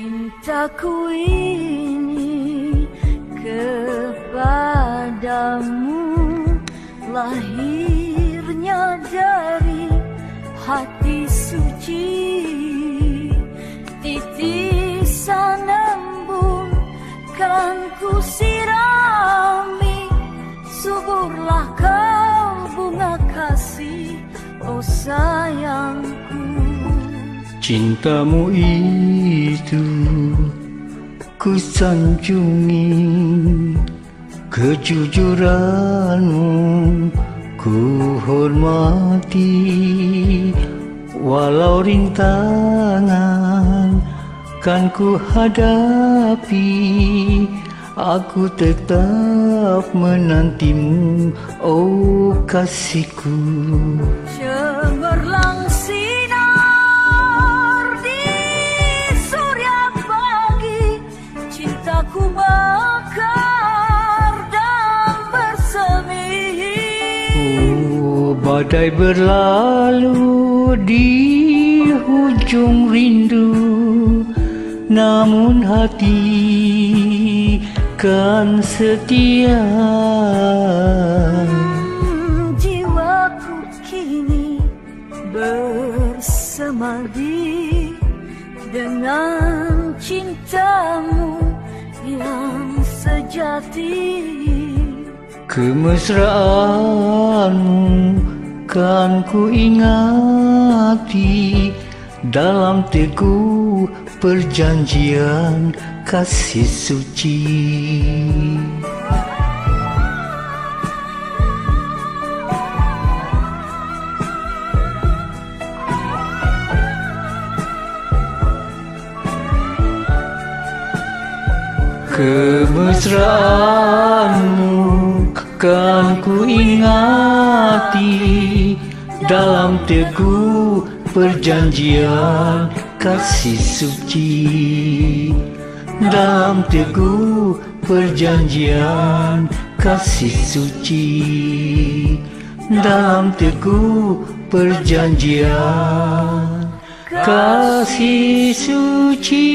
Cintaku ini kepadamu lahirnya dari hati suci, titisan embun kan ku sirami, suburlah kau bunga kasih, oh sayangku. Cintamu itu ku sanjungi, kejujuranmu ku hormati, walau rintangan kan ku hadapi, aku tetap menantimu, oh kasihku. Cemerlang sinar di surya pagi, cintaku mekar dan bersemi. Oh, badai berlalu di hujung rindu, namun hati kan setia. Jiwaku kini bersemadi dengan cintamu yang sejati. Kemesraanmu kan ku ingati dalam teguh perjanjian kasih suci. Kemesraanmu kan ku ingati dalam teguh perjanjian kasih suci, dalam teguh perjanjian kasih suci, dalam teguh perjanjian kasih suci.